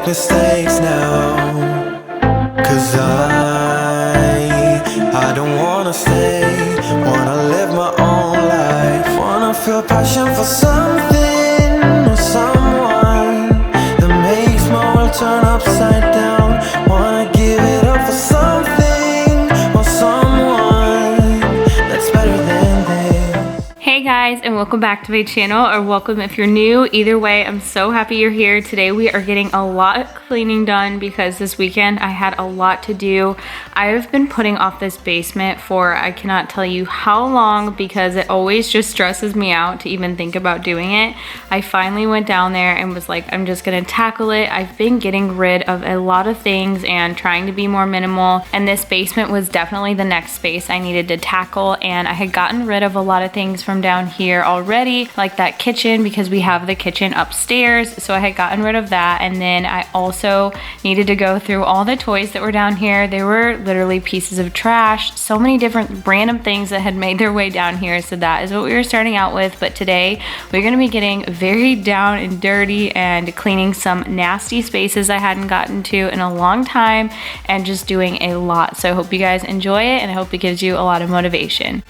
mistakes now, 'cause I don't wanna stay, wanna live my own life, wanna feel passion for something or someone that makes my world turn upside down, wanna give it up for something or someone that's better than this. Hey guys, and welcome back to my channel, or welcome if you're new. Either way, I'm so happy you're here. Today we are getting a lot of cleaning done because this weekend I had a lot to do. I have been putting off this basement for I cannot tell you how long because it always just stresses me out to even think about doing it. I finally went down there and was like, I'm just gonna tackle it. I've been getting rid of a lot of things and trying to be more minimal, and this basement was definitely the next space I needed to tackle. And I had gotten rid of a lot of things from down here already, like that kitchen, because we have the kitchen upstairs, so I had gotten rid of that. And then I also needed to go through all the toys that were down here. They were literally pieces of trash, so many different random things that had made their way down here. So that is what we were starting out with. But today we're going to be getting very down and dirty and cleaning some nasty spaces I hadn't gotten to in a long time, and just doing a lot. So I hope you guys enjoy it, and I hope it gives you a lot of motivation.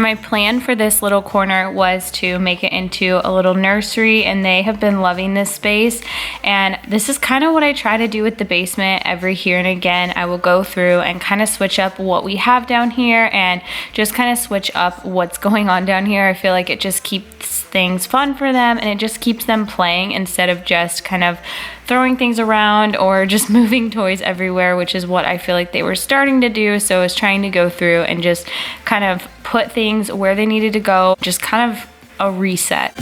My plan for this little corner was to make it into a little nursery, and they have been loving this space. And this is kind of what I try to do with the basement every here and again. I will go through and kind of switch up what we have down here and just kind of switch up what's going on down here. I feel like it just keeps things fun for them, and it just keeps them playing instead of just kind of throwing things around or just moving toys everywhere, which is what I feel like they were starting to do. So I was trying to go through and just kind of put things where they needed to go, just kind of a reset.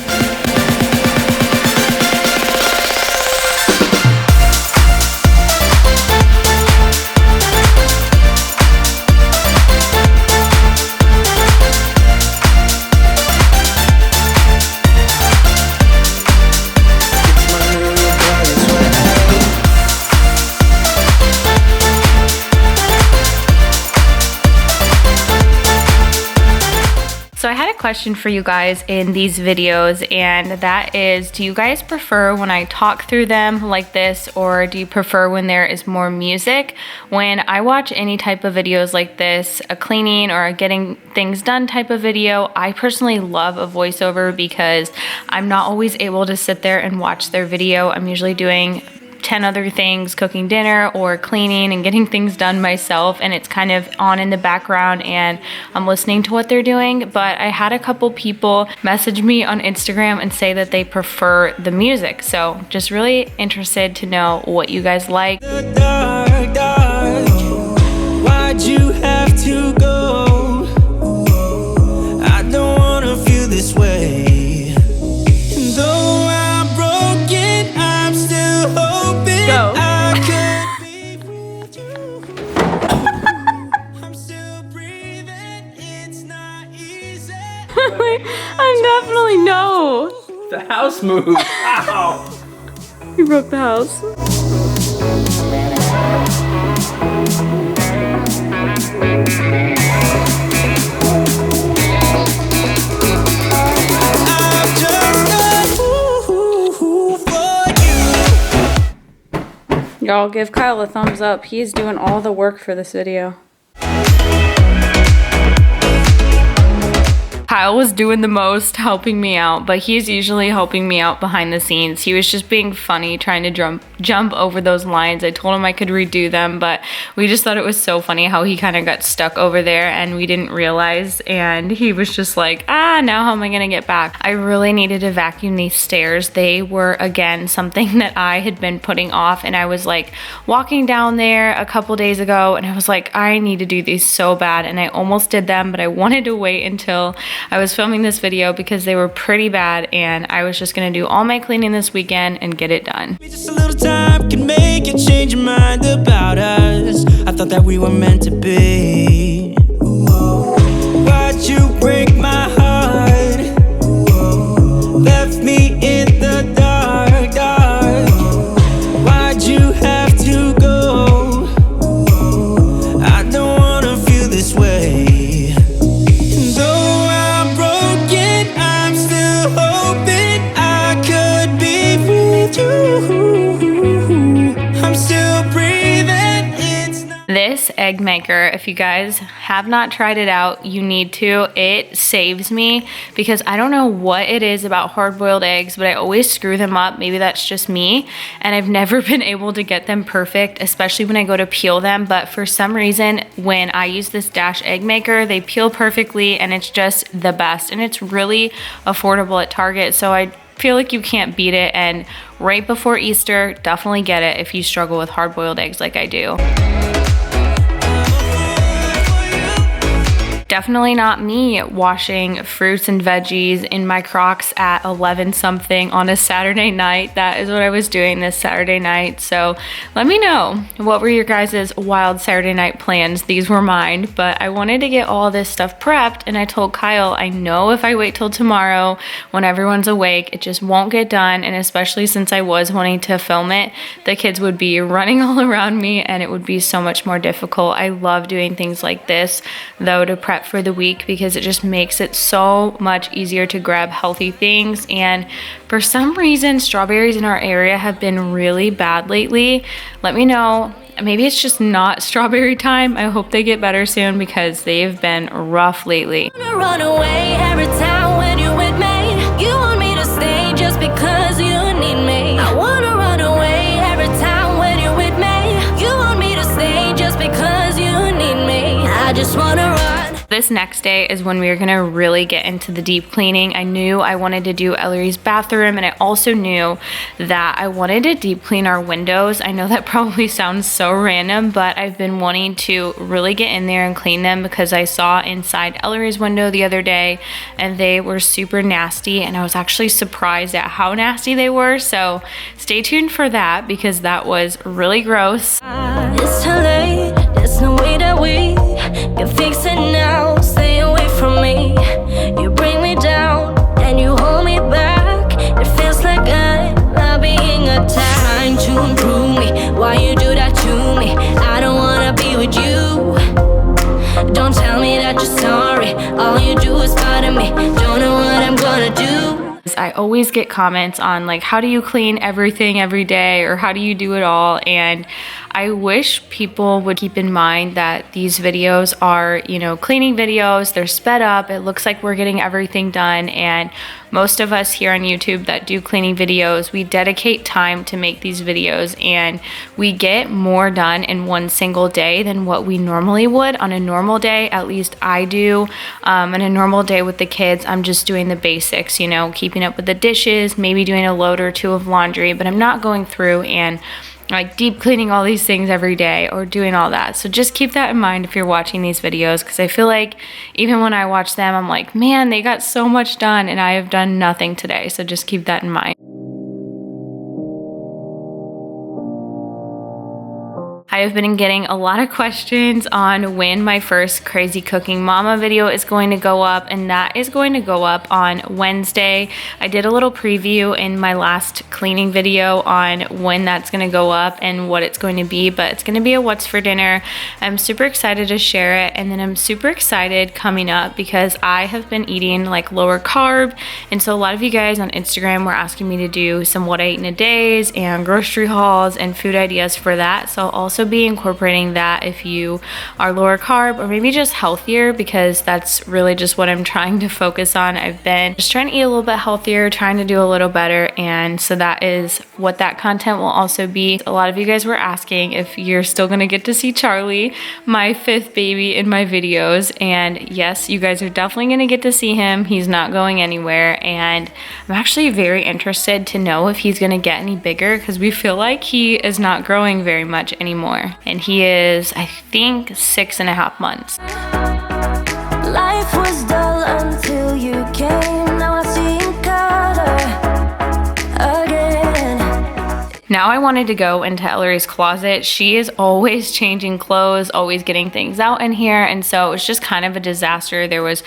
So I had a question for you guys in these videos, and that is, do you guys prefer when I talk through them like this, or do you prefer when there is more music? When I watch any type of videos like this, a cleaning or a getting things done type of video, I personally love a voiceover because I'm not always able to sit there and watch their video. I'm usually doing 10 other things, cooking dinner or cleaning and getting things done myself, and it's kind of on in the background and I'm listening to what they're doing. But I had a couple people message me on Instagram and say that they prefer the music, so just really interested to know what you guys like. Dark, dark, why'd you have to go? I don't wanna feel this way. Though I'm broken, I'm still hoping Go. I could be with you. I'm still breathing, it's not easy. I'm definitely no. The house moved. Ow! You broke the house. I've just done for you. Y'all give Kyle a thumbs up. He's doing all the work for this video. Kyle was doing the most, helping me out, but he's usually helping me out behind the scenes. He was just being funny, trying to jump over those lines. I told him I could redo them, but we just thought it was so funny how he kind of got stuck over there and we didn't realize, and he was just like, now how am I gonna get back? I really needed to vacuum these stairs. They were, again, something that I had been putting off, and I was like walking down there a couple days ago and I was like, I need to do these so bad, and I almost did them, but I wanted to wait until I was filming this video because they were pretty bad and I was just gonna do all my cleaning this weekend and get it done. Just a little time can make you change your mind about us. I thought that we were meant to be. Why'd you break my heart? Left me in the dark, dark. Why'd you have to go? I don't wanna feel this way. Though I'm broken, I'm still hoping I could be with you. I'm still breathing. It's not This egg maker, if you guys have not tried it out, you need to. It saves me because I don't know what it is about hard-boiled eggs, but I always screw them up. Maybe that's just me, and I've never been able to get them perfect, especially when I go to peel them. But for some reason, when I use this Dash egg maker, they peel perfectly and it's just the best. And it's really affordable at Target, so I feel like you can't beat it. And right before Easter, definitely get it if you struggle with hard-boiled eggs like I do. Definitely not me washing fruits and veggies in my Crocs at 11 something on a Saturday night. That is what I was doing this Saturday night. So let me know, what were your guys' wild Saturday night plans? These were mine, but I wanted to get all this stuff prepped, and I told Kyle, I know if I wait till tomorrow when everyone's awake, it just won't get done. And especially since I was wanting to film it, the kids would be running all around me and it would be so much more difficult. I love doing things like this though, to prep for the week, because it just makes it so much easier to grab healthy things. And for some reason, strawberries in our area have been really bad lately. Let me know. Maybe it's just not strawberry time. I hope they get better soon because they've been rough lately. Run away every time when you're with me. You want me to stay just because you need me. I wanna run away every time when you're with me. You want me to stay just because you need me. I just wanna run. This next day is when we were gonna really get into the deep cleaning. I knew I wanted to do Ellery's bathroom, and I also knew that I wanted to deep clean our windows. I know that probably sounds so random, but I've been wanting to really get in there and clean them because I saw inside Ellery's window the other day and they were super nasty, and I was actually surprised at how nasty they were. So stay tuned for that because that was really gross. It's too late. There's no way that we can fix it now. Stay away from me. You bring me down and you hold me back. It feels like I'm not being attacked. Trying to improve me. Why you do that to me? I don't wanna be with you. Don't tell me that you're sorry. All you do is bother me. Don't know what I'm gonna do. I always get comments on like, how do you clean everything every day, or how do you do it all? And I wish people would keep in mind that these videos are, you know, cleaning videos. They're sped up. It looks like we're getting everything done. And most of us here on YouTube that do cleaning videos, we dedicate time to make these videos, and we get more done in one single day than what we normally would on a normal day. At least I do. On a normal day with the kids, I'm just doing the basics, you know, keeping up with the dishes, maybe doing a load or two of laundry, but I'm not going through and like deep cleaning all these things every day or doing all that. So just keep that in mind if you're watching these videos, because I feel like even when I watch them, I'm like, man, they got so much done and I have done nothing today. So just keep that in mind. I have been getting a lot of questions on when my first Crazy Cooking Mama video is going to go up, and that is going to go up on Wednesday. I did a little preview in my last cleaning video on when that's going to go up and what it's going to be, but it's going to be a what's for dinner. I'm super excited to share it, and then I'm super excited coming up because I have been eating like lower carb, and so a lot of you guys on Instagram were asking me to do some what I eat in a days and grocery hauls and food ideas for that. So I'll also be incorporating that if you are lower carb or maybe just healthier, because that's really just what I'm trying to focus on. I've been just trying to eat a little bit healthier, trying to do a little better, and so that is what that content will also be. A lot of you guys were asking if you're still gonna get to see Charlie, my 5th baby, in my videos, and yes, you guys are definitely gonna get to see him. He's not going anywhere, and I'm actually very interested to know if he's gonna get any bigger, because we feel like he is not growing very much anymore. And he is, I think, 6.5 months. Life was dull until you Now I wanted to go into Ellery's closet. She is always changing clothes, always getting things out in here, and so it was just kind of a disaster. There was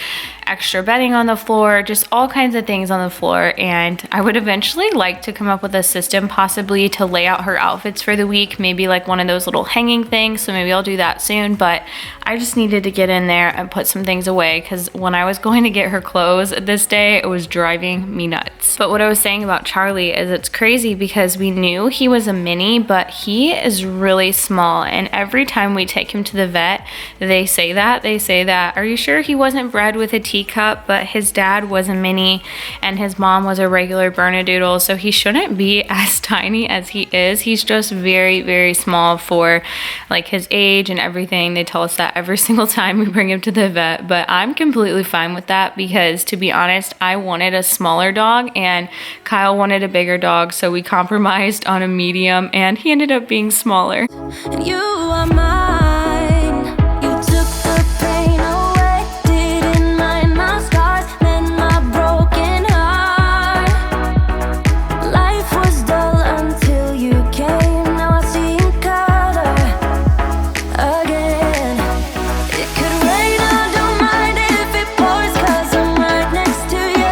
extra bedding on the floor, just all kinds of things on the floor, and I would eventually like to come up with a system possibly to lay out her outfits for the week, maybe like one of those little hanging things, so maybe I'll do that soon, but I just needed to get in there and put some things away because when I was going to get her clothes this day, it was driving me nuts. But what I was saying about Charlie is it's crazy because we knew he was a mini, but he is really small, and every time we take him to the vet, they say that, are you sure he wasn't bred with a teacup? But his dad was a mini and his mom was a regular Bernedoodle, so he shouldn't be as tiny as he is. He's just very, very small for like his age and everything. They tell us that every single time we bring him to the vet, but I'm completely fine with that because, to be honest, I wanted a smaller dog and Kyle wanted a bigger dog, so we compromised on a medium and he ended up being smaller. And you are mine. You took the pain away. Didn't mind my scars, mend my broken heart. Life was dull until you came. Now I see in color again. It could rain, I don't mind if it pours, 'cause I'm right next to you.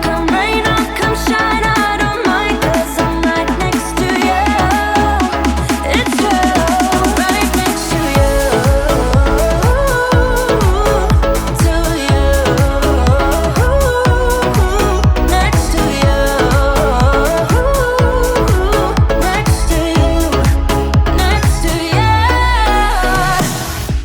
Come rain or come shine, I don't mind, 'cause I'm right next to you. It's true, right next to you. Next to you. Next to you. Next to you.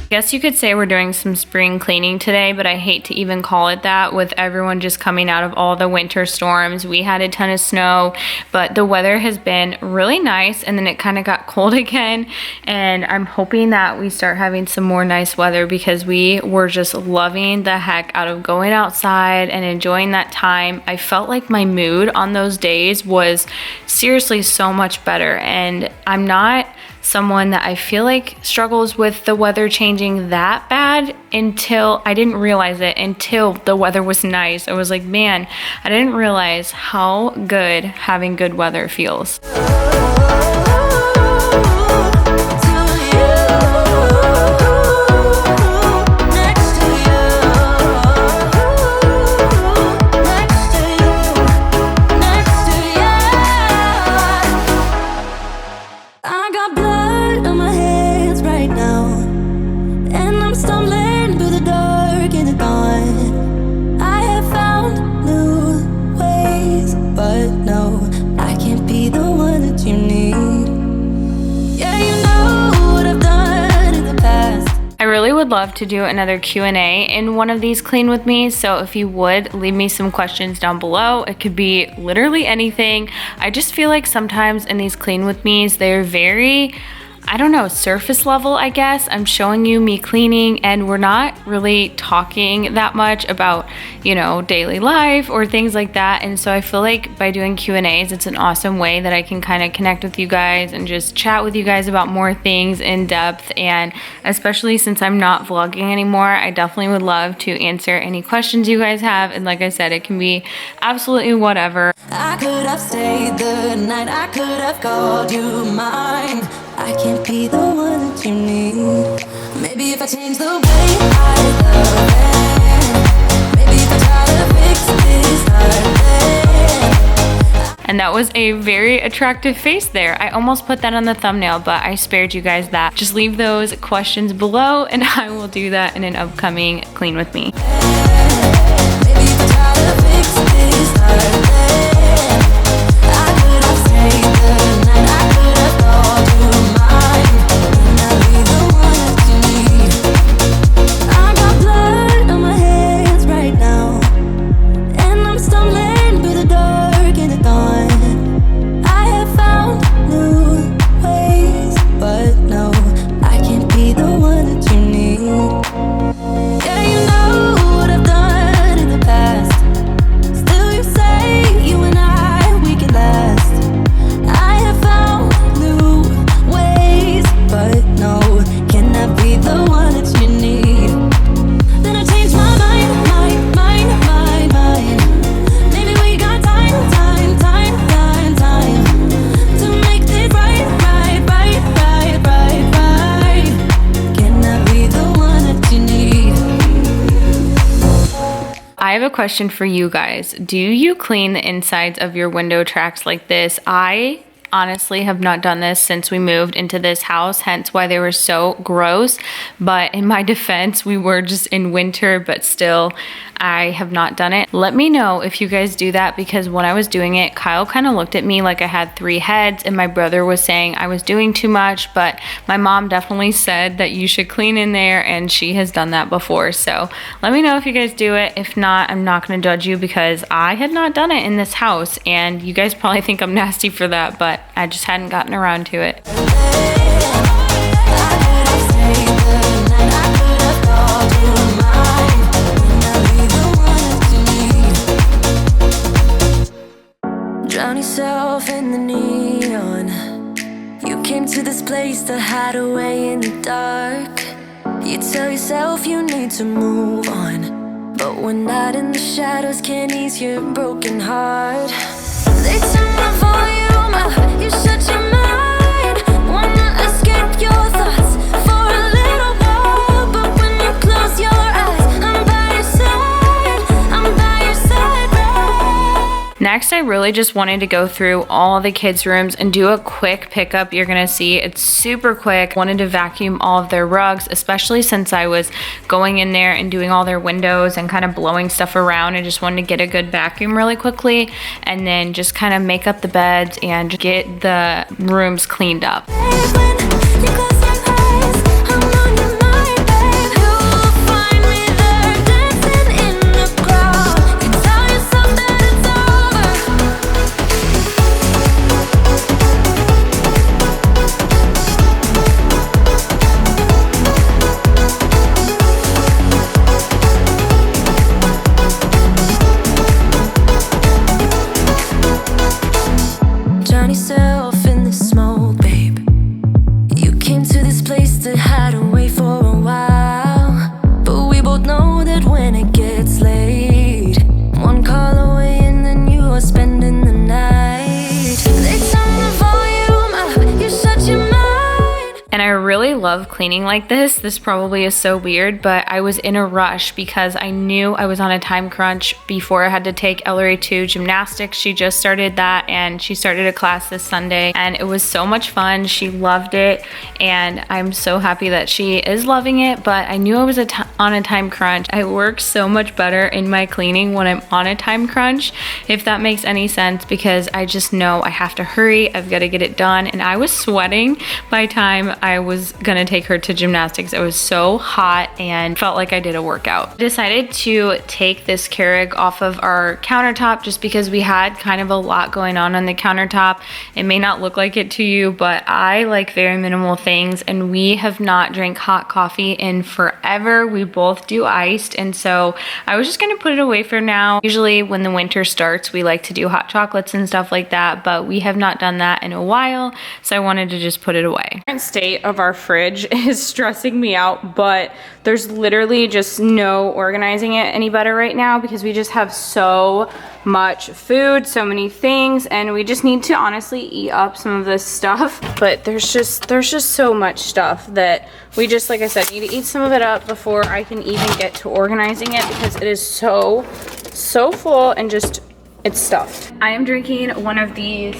I guess you could say we're doing some spring cleaning today, but I hate to even call it that with everyone just coming out of all the winter storms. We had a ton of snow, but the weather has been really nice, and then it kind of got cold again, and I'm hoping that we start having some more nice weather because we were just loving the heck out of going outside and enjoying that time. I felt like my mood on those days was seriously so much better, and I'm not someone that I feel like struggles with the weather changing that bad until I didn't realize it until the weather was nice. I was like, man, I didn't realize how good having good weather feels. I got blood on my hands right now, and I'm stumbling through the dark in the dawn. I have found new ways, but no, I can't be the one that you need. Yeah, you know what I've done in the past. I really would love to do another Q&A in one of these clean with me, so if you would leave me some questions down below. It could be literally anything. I just feel like sometimes in these clean with me's, they're very, I don't know, surface level, I guess. I'm showing you me cleaning and we're not really talking that much about, you know, daily life or things like that. And so I feel like by doing Q&As, it's an awesome way that I can kind of connect with you guys and just chat with you guys about more things in depth. And especially since I'm not vlogging anymore, I definitely would love to answer any questions you guys have. And like I said, it can be absolutely whatever. I could have stayed the night, I could have called you mine. I can't be the one that you need. Maybe if I change the way I love it, maybe if I try to fix this heart then. And that was a very attractive face there. I almost put that on the thumbnail, but I spared you guys that. Just leave those questions below and I will do that in an upcoming Clean With Me. Maybe if I try to fix this heart then. I could have stayed the night, I could have called you mine. And I'll be the one that you need. I got blood on my hands right now, and I'm stumbling through the dark in the dawn. I have found new ways, but no, I can't be the one that you need. Yeah, you know what I've done in the past. Still you say have a question for you guys. Do you clean the insides of your window tracks like this? I honestly have not done this since we moved into this house, hence why they were so gross. But in my defense, we were just in winter, but still, I have not done it. Let me know if you guys do that, because when I was doing it, Kyle kind of looked at me like I had 3 heads, and my brother was saying I was doing too much, but my mom definitely said that you should clean in there, and she has done that before. So let me know if you guys do it. If not, I'm not going to judge you, because I had not done it in this house, and you guys probably think I'm nasty for that, but I just hadn't gotten around to it. Drown yourself in the neon. You came to this place to hide away in the dark. You tell yourself you need to move on, but when night in the shadows can't ease your broken heart. They turn the volume up, you shut your mind. Wanna escape your thoughts for a little while, but when you close your eyes, I'm by your side, I'm by your side, right? Next, I really just wanted to go through all the kids' rooms and do a quick pickup. You're gonna see it's super quick. Wanted to vacuum all of their rugs, especially since I was going in there and doing all their windows and kind of blowing stuff around. I just wanted to get a good vacuum really quickly, and then just kind of make up the beds and get the rooms cleaned up. Love cleaning like this. This probably is so weird, but I was in a rush because I knew I was on a time crunch before I had to take Ellery to gymnastics. She just started that, and she started a class this Sunday, and it was so much fun. She loved it, and I'm so happy that she is loving it, but I knew I was on a time crunch. I work so much better in my cleaning when I'm on a time crunch, if that makes any sense, because I just know I have to hurry. I've got to get it done, and I was sweating by the time I was gonna take her to gymnastics. It was so hot and felt like I did a workout. I decided to take this Keurig off of our countertop just because we had kind of a lot going on the countertop. It may not look like it to you, but I like very minimal things, and we have not drank hot coffee in forever. We both do iced, and so I was just gonna put it away for now. Usually when the winter starts, we like to do hot chocolates and stuff like that, but we have not done that in a while, so I wanted to just put it away. The current state of our fridge is stressing me out, but there's literally just no organizing it any better right now because we just have so much food, so many things, and we just need to honestly eat up some of this stuff. But there's just so much stuff that we just, like I said, need to eat some of it up before I can even get to organizing it, because it is so full and just it's stuffed. I am drinking one of these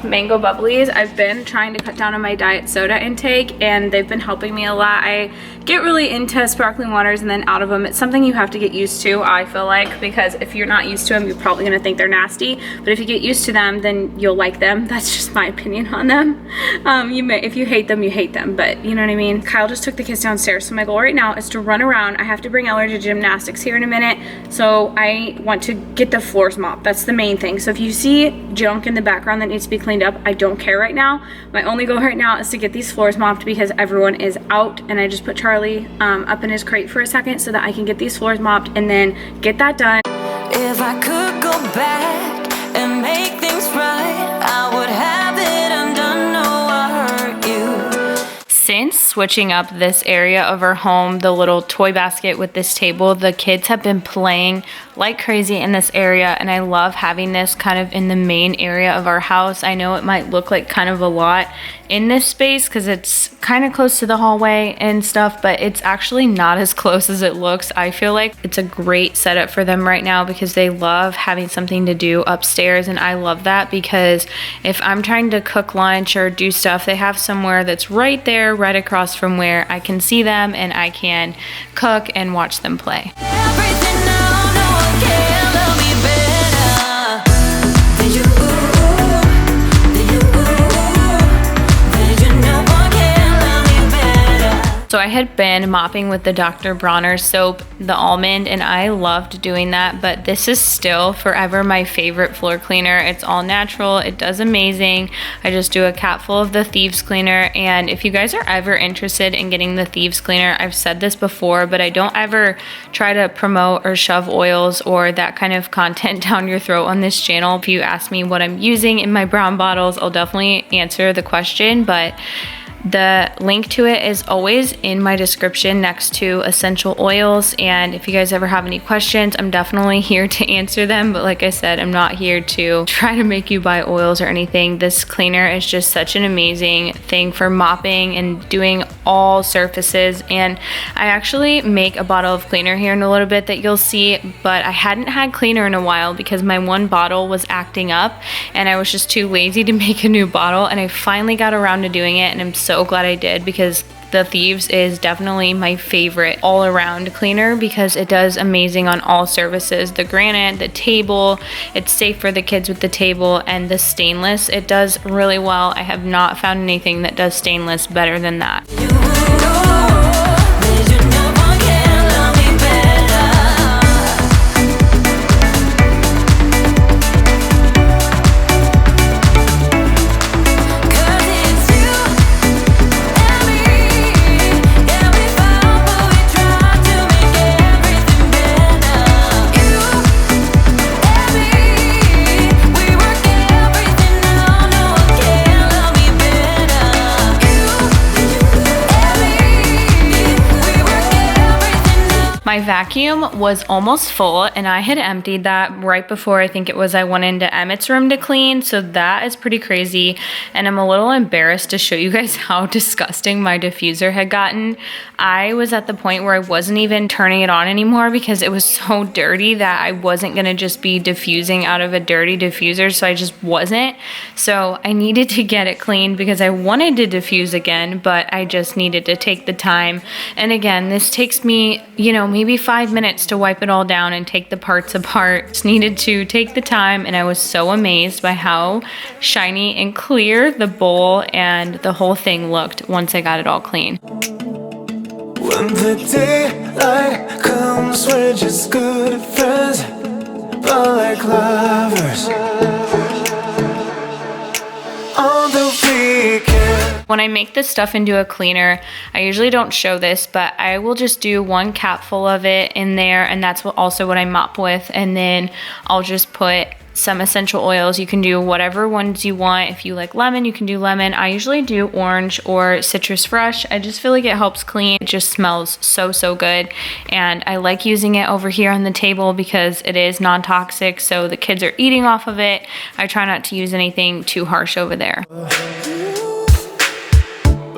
mango bubblies. I've been trying to cut down on my diet soda intake, and they've been helping me a lot. I get really into sparkling waters and then out of them. It's something you have to get used to, I feel like, because if you're not used to them, you're probably gonna think they're nasty. But if you get used to them, then you'll like them. That's just my opinion on them. If you hate them, you hate them, but you know what I mean? Kyle just took the kids downstairs, so my goal right now is to run around. I have to bring Ellery to gymnastics here in a minute, so I want to get the floors mopped. That's the main thing. So if you see junk in the background that needs to be cleaned up, I don't care right now. My only goal right now is to get these floors mopped because everyone is out, and I just put Charlie up in his crate for a second so that I can get these floors mopped and then get that done. If I could go back and make things right, I would have it undone. No, I hurt you. Since switching up this area of our home, the little toy basket with this table, the kids have been playing like crazy in this area, and I love having this kind of in the main area of our house. I know it might look like kind of a lot in this space because it's kind of close to the hallway and stuff, but it's actually not as close as it looks. I feel like it's a great setup for them right now because they love having something to do upstairs, and I love that because if I'm trying to cook lunch or do stuff, they have somewhere that's right there, right across from where I can see them and I can cook and watch them play. Everything now, no one can love me better than you. So I had been mopping with the Dr. Bronner soap, the almond, and I loved doing that, but this is still forever my favorite floor cleaner. It's all natural, it does amazing. I just do a capful of the Thieves Cleaner, and if you guys are ever interested in getting the Thieves Cleaner, I've said this before, but I don't ever try to promote or shove oils or that kind of content down your throat on this channel. If you ask me what I'm using in my brown bottles, I'll definitely answer the question, but the link to it is always in my description next to essential oils, and if you guys ever have any questions, I'm definitely here to answer them, but like I said, I'm not here to try to make you buy oils or anything. This cleaner is just such an amazing thing for mopping and doing all surfaces, and I actually make a bottle of cleaner here in a little bit that you'll see, but I hadn't had cleaner in a while because my one bottle was acting up and I was just too lazy to make a new bottle, and I finally got around to doing it, and I'm so glad I did because the Thieves is definitely my favorite all-around cleaner because it does amazing on all surfaces. The granite, the table, it's safe for the kids with the table, and the stainless, it does really well. I have not found anything that does stainless better than that. My vacuum was almost full and I had emptied that right before I think it was I went into Emmett's room to clean, so that is pretty crazy, and I'm a little embarrassed to show you guys how disgusting my diffuser had gotten. I was at the point where I wasn't even turning it on anymore because it was so dirty that I wasn't gonna just be diffusing out of a dirty diffuser, so I just wasn't. So I needed to get it cleaned because I wanted to diffuse again, but I just needed to take the time. And again, this takes me, you know, maybe 5 minutes to wipe it all down and take the parts apart. Just needed to take the time, and I was so amazed by how shiny and clear the bowl and the whole thing looked once I got it all clean. When the daylight comes, we're just good friends, but like lovers on the weekend. When I make this stuff into a cleaner, I usually don't show this, but I will just do one capful of it in there, and that's also what I mop with, and then I'll just put some essential oils. You can do whatever ones you want. If you like lemon, you can do lemon. I usually do orange or citrus fresh. I just feel like it helps clean. It just smells so, so good, and I like using it over here on the table because it is non-toxic, so the kids are eating off of it. I try not to use anything too harsh over there.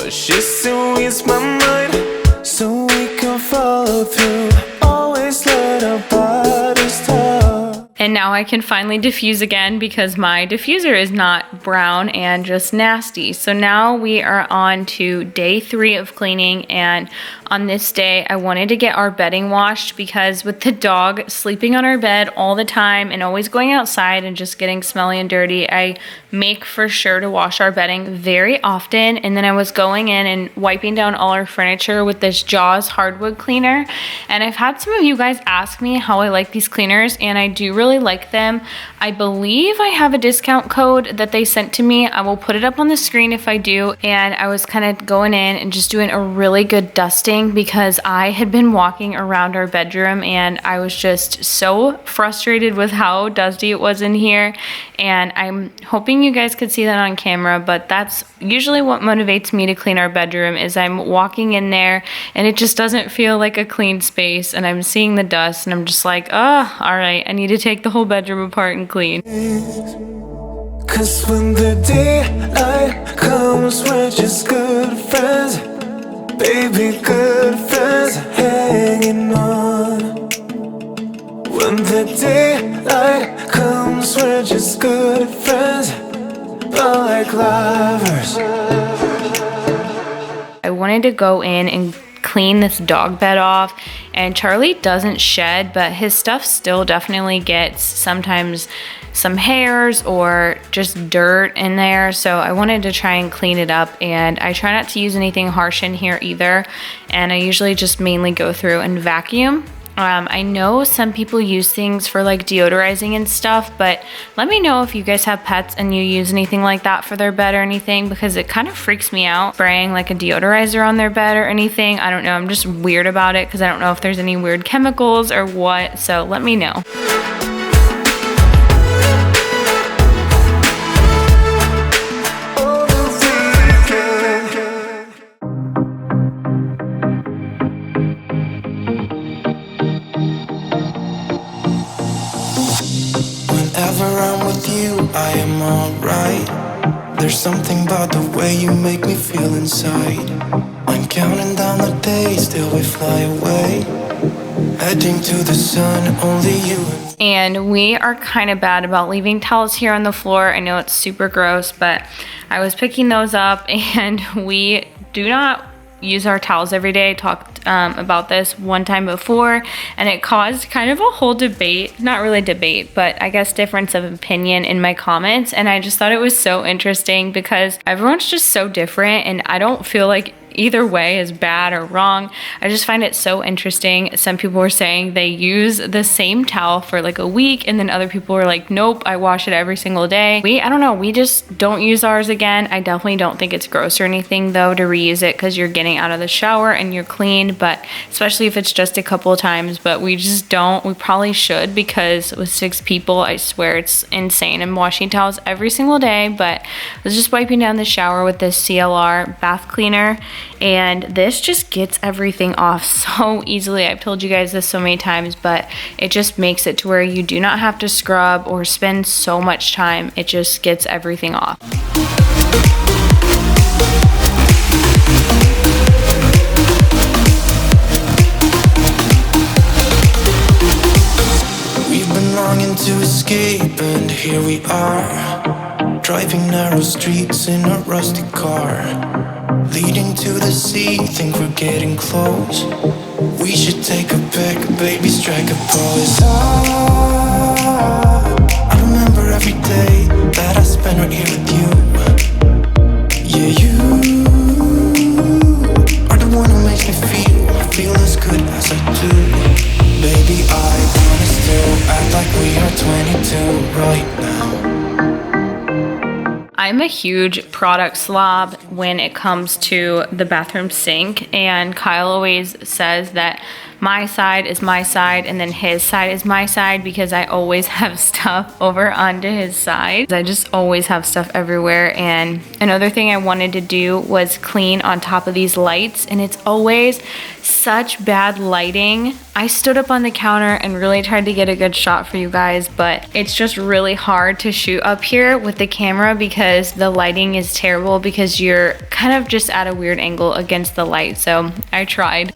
She still reads my mind, so we can follow through. Always let our bodies talk. And now I can finally diffuse again because my diffuser is not brown and just nasty. So now we are on to day 3 of cleaning, and on this day I wanted to get our bedding washed because with the dog sleeping on our bed all the time and always going outside and just getting smelly and dirty, I make for sure to wash our bedding very often. And then I was going in and wiping down all our furniture with this Jaws hardwood cleaner, and I've had some of you guys ask me how I like these cleaners, and I do really like them. I believe I have a discount code that they sent to me. I will put it up on the screen if I do. And I was kind of going in and just doing a really good dusting because I had been walking around our bedroom and I was just so frustrated with how dusty it was in here, and I'm hoping you guys could see that on camera, but that's usually what motivates me to clean our bedroom is I'm walking in there and it just doesn't feel like a clean space, and I'm seeing the dust and I'm just like, oh, all right, I need to take the whole bedroom apart and clean. Cause when the daylight comes, we're just good friends, Baby, good friends are hanging on. When the daylight comes, we're just good friends, but like lovers. I wanted to go in and clean this dog bed off, and Charlie doesn't shed, but his stuff still definitely gets sometimes some hairs or just dirt in there, so I wanted to try and clean it up. And I try not to use anything harsh in here either, and I usually just mainly go through and vacuum. I know some people use things for like deodorizing and stuff, but let me know if you guys have pets and you use anything like that for their bed or anything, because it kind of freaks me out spraying like a deodorizer on their bed or anything. I don't know, I'm just weird about it because I don't know if there's any weird chemicals or what, so let me know. Whenever I'm with you, I am alright. There's something about the way you make me feel inside. I'm counting down the days till we fly away, heading to the sun, only you And we are kind of bad about leaving towels here on the floor. I know it's super gross, but I was picking those up, and we do not use our towels every day. I talked about this one time before, and it caused kind of a whole debate, not really debate, but I guess difference of opinion in my comments. And I just thought it was so interesting because everyone's just so different, and I don't feel like either way is bad or wrong. I just find it so interesting. Some people were saying they use the same towel for like a week, and then other people were like, nope, I wash it every single day. I don't know, we just don't use ours again. I definitely don't think it's gross or anything though to reuse it, because you're getting out of the shower and you're clean, but especially if it's just a couple of times. But we just don't. We probably should, because with 6 people, I swear it's insane. I'm washing towels every single day, but I was just wiping down the shower with this CLR bath cleaner, and this just gets everything off so easily. I've told you guys this so many times, but it just makes it to where you do not have to scrub or spend so much time. It just gets everything off. We've been longing to escape, and here we are, driving narrow streets in a rusty car, leading to the sea, think we're getting close. We should take a pic, baby, strike a pose. I remember every day that I spent right here with you. Yeah, you are the one who makes me feel as good as I do. Baby, I wanna still act like we are 22 right now. I'm a huge product slob when it comes to the bathroom sink, and Kyle always says that my side is my side and then his side is my side, because I always have stuff over onto his side. I just always have stuff everywhere. And another thing I wanted to do was clean on top of these lights, and it's always such bad lighting. I stood up on the counter and really tried to get a good shot for you guys, but it's just really hard to shoot up here with the camera because the lighting is terrible, because you're kind of just at a weird angle against the light. So I tried.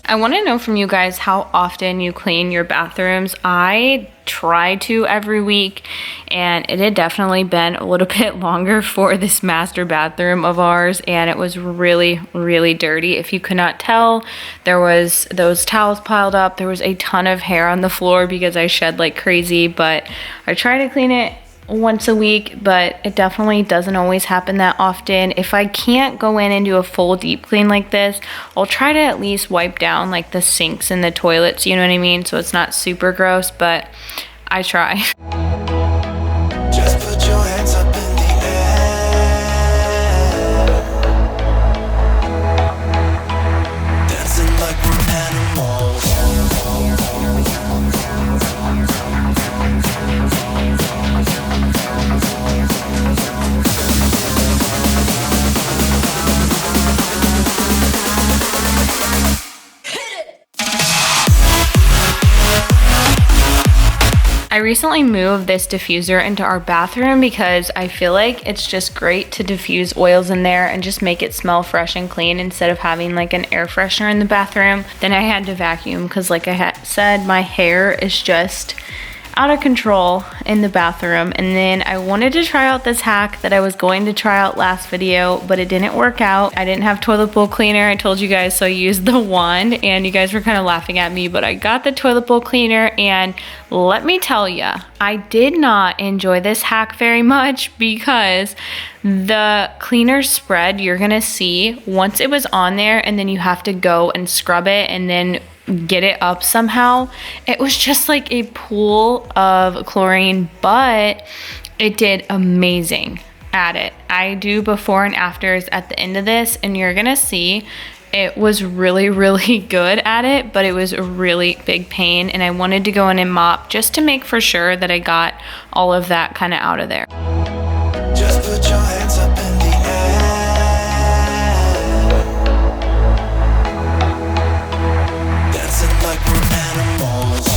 I want to know from you guys how often you clean your bathrooms. I try to every week, and it had definitely been a little bit longer for this master bathroom of ours, and it was really, really dirty. If you could not tell, there was those towels piled up. There was a ton of hair on the floor because I shed like crazy, but I try to clean it once a week, but it definitely doesn't always happen that often. If I can't go in and do a full deep clean like this, I'll try to at least wipe down like the sinks and the toilets, you know what I mean? So it's not super gross, but I try. Just put your hands up in the air. I recently moved this diffuser into our bathroom because I feel like it's just great to diffuse oils in there and just make it smell fresh and clean instead of having like an air freshener in the bathroom. Then I had to vacuum because like I said, my hair is just out of control in the bathroom. And then I wanted to try out this hack that I was going to try out last video, but it didn't work out. I didn't have toilet bowl cleaner, I told you guys, so I used the wand, and you guys were kind of laughing at me, but I got the toilet bowl cleaner, and let me tell you, I did not enjoy this hack very much because the cleaner spread, you're gonna see once it was on there and then you have to go and scrub it and then get it up somehow. It was just like a pool of chlorine, but it did amazing at it. I do before and afters at the end of this, and you're gonna see it was really, really good at it, but it was a really big pain, and I wanted to go in and mop just to make for sure that I got all of that kind of out of there. Just put your hands up in the air. Dancing like we're animals.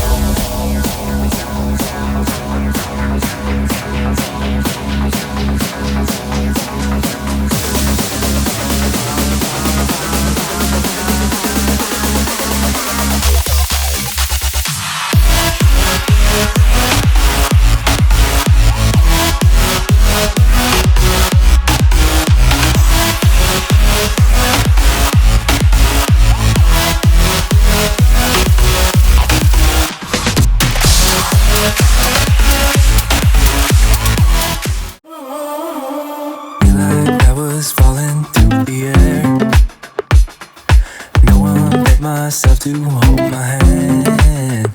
Myself to hold my hand,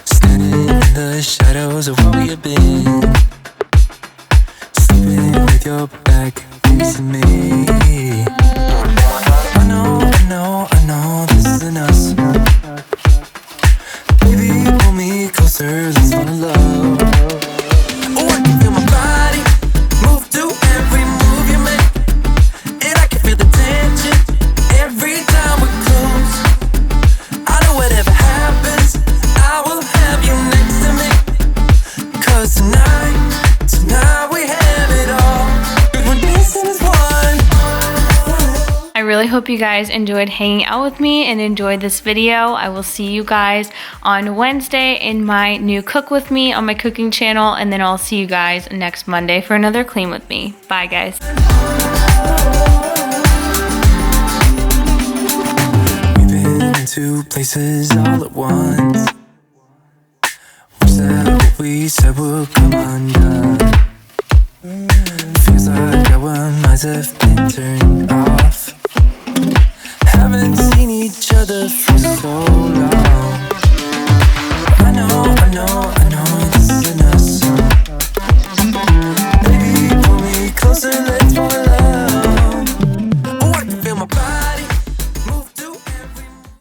standing in the shadows of where we have been, sleeping with your back facing me. I know this isn't us. Baby, pull me closer, let's fall in love. Oh, I can feel my body move to every move you make, and I can feel the tension every time we close. I know whatever happens, I will have you next to me. 'Cause tonight we have it all. 'Cause we're dancing as one. I really hope you guys enjoyed hanging out with me and enjoyed this video. I will see you guys on Wednesday in my new Cook With Me on my cooking channel, and then I'll see you guys next Monday for another Clean With Me. Bye, guys. Two places all at once. Was that what we said would come undone? Feels like our minds have been turned